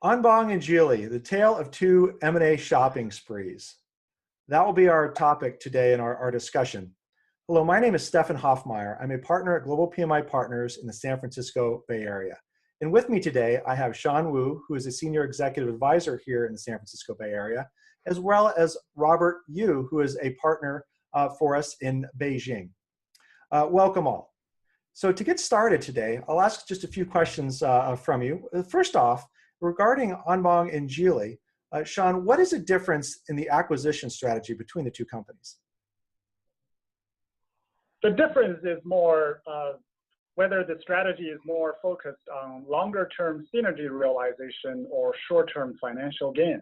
Anbang and Geely, the tale of two M&A shopping sprees. That will be our topic today in our discussion. Hello, my name is Stefan Hoffmeyer. I'm a partner at Global PMI Partners in the San Francisco Bay Area. And with me today, I have Sean Wu, who is a senior executive advisor here in the San Francisco Bay Area, as well as Robert Yu, who is a partner for us in Beijing. Welcome all. So to get started today, I'll ask just a few questions from you. First off, regarding Anbang and Geely, Sean, what is the difference in the acquisition strategy between the two companies? The difference is more whether the strategy is more focused on longer-term synergy realization or short-term financial gains.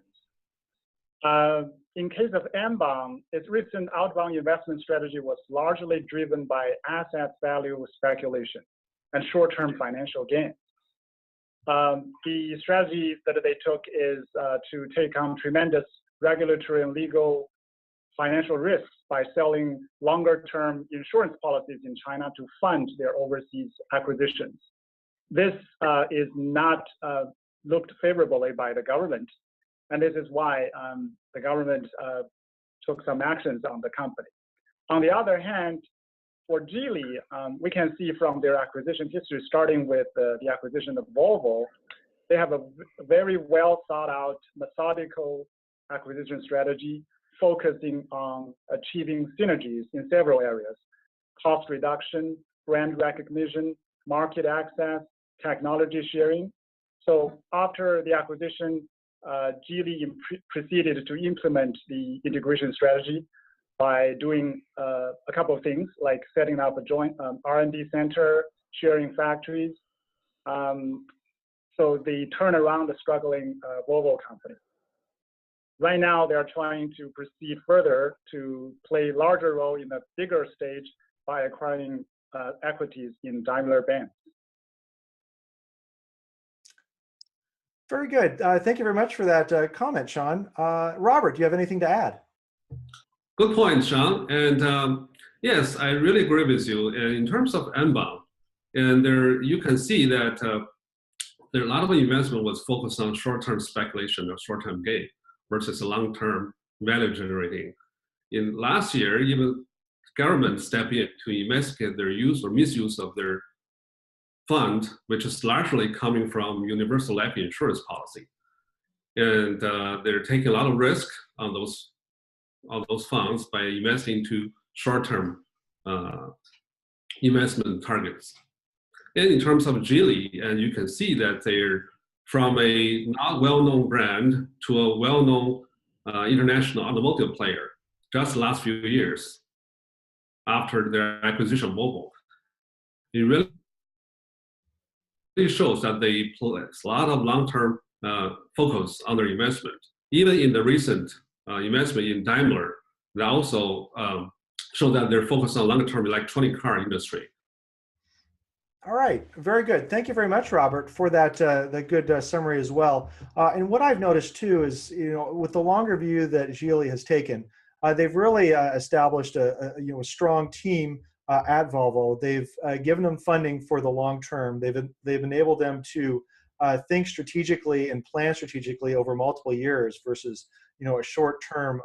In case of Anbang, its recent outbound investment strategy was largely driven by asset value speculation and short-term financial gains. The strategy that they took is to take on tremendous regulatory and legal financial risks by selling longer-term insurance policies in China to fund their overseas acquisitions. This is not looked favorably by the government, and this is why the government took some actions on the company. On the other hand, for Geely, we can see from their acquisition history, starting with the acquisition of Volvo, they have a very well thought out, methodical acquisition strategy focusing on achieving synergies in several areas: cost reduction, brand recognition, market access, technology sharing. So after the acquisition, Geely proceeded to implement the integration strategy by doing a couple of things, like setting up a joint R&D center, sharing factories. So they turn around the struggling Volvo company. Right now, they're trying to proceed further to play a larger role in a bigger stage by acquiring equities in Daimler Benz. Very good. Thank you very much for that comment, Sean. Robert, do you have anything to add? Good point, Sean. And yes, I really agree with you. In terms of Anbang, and there you can see that there a lot of investment was focused on short-term speculation or short-term gain versus long-term value generating. In last year, even government stepped in to investigate their use or misuse of their fund, which is largely coming from universal life insurance policy. And they're taking a lot of risk on those funds by investing into short-term investment targets. And in terms of Geely, and you can see that they're from a not well-known brand to a well-known international automotive player just the last few years after their acquisition of Volvo. It really shows that they place a lot of long-term focus on their investment. Even in the recent investment in Daimler, they also show that they're focused on longer-term electronic car industry. All right, very good. Thank you very much, Robert, for that good summary as well. And what I've noticed too is, with the longer view that Geely has taken, they've really established a strong team at Volvo. They've given them funding for the long term. They've enabled them to think strategically and plan strategically over multiple years versus a short-term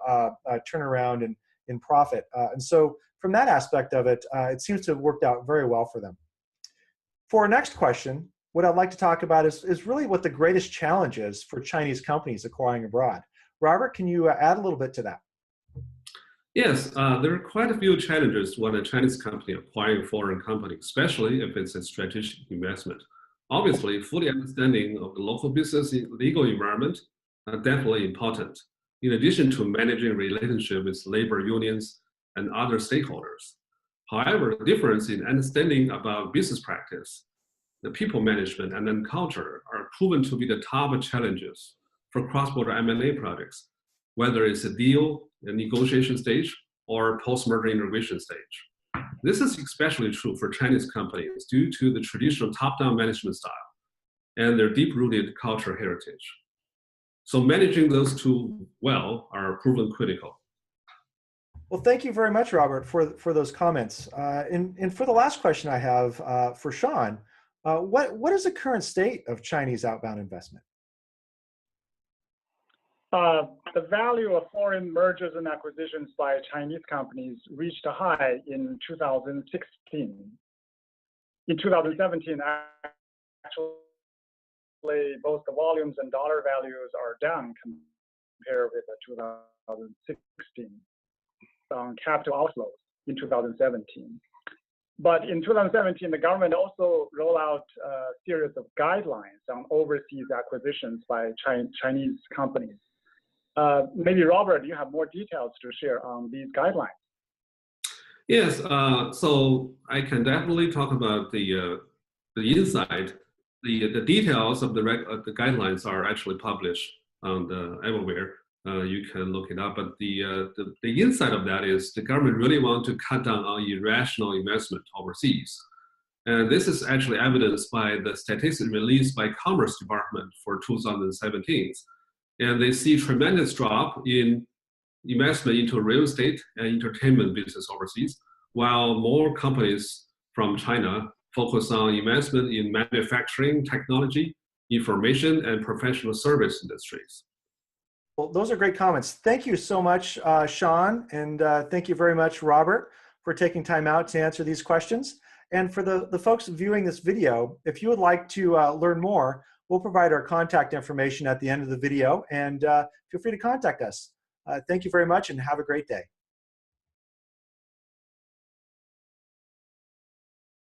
turnaround in profit. And so from that aspect of it, it seems to have worked out very well for them. For our next question, what I'd like to talk about is really what the greatest challenge is for Chinese companies acquiring abroad. Robert, can you add a little bit to that? Yes, there are quite a few challenges when a Chinese company acquiring a foreign company, especially if it's a strategic investment. Obviously, fully understanding of the local business legal environment are definitely important, in addition to managing relationship with labor unions and other stakeholders. However, the difference in understanding about business practice, the people management, and then culture are proven to be the top challenges for cross-border M&A projects, whether it's a deal, a negotiation stage, or post-merger integration stage. This is especially true for Chinese companies due to the traditional top-down management style and their deep-rooted cultural heritage. So managing those two well are proven critical. Well, thank you very much, Robert, for those comments. And for the last question I have for Sean, what is the current state of Chinese outbound investment? The value of foreign mergers and acquisitions by Chinese companies reached a high in 2016. In 2017, actually, both the volumes and dollar values are down compared with 2016 capital outflows in 2017. But in 2017, the government also rolled out a series of guidelines on overseas acquisitions by Chinese companies. Maybe Robert, you have more details to share on these guidelines. Yes, so I can definitely talk about the inside. The details of the guidelines are actually published on the everywhere. You can look it up, but the inside of that is the government really want to cut down on irrational investment overseas. And this is actually evidenced by the statistics released by Commerce Department for 2017. And they see tremendous drop in investment into real estate and entertainment business overseas, while more companies from China focus on investment in manufacturing, technology, information, and professional service industries. Well, those are great comments. Thank you so much, Sean, and thank you very much, Robert, for taking time out to answer these questions. And for the folks viewing this video, if you would like to learn more, we'll provide our contact information at the end of the video, and feel free to contact us. Thank you very much, and have a great day.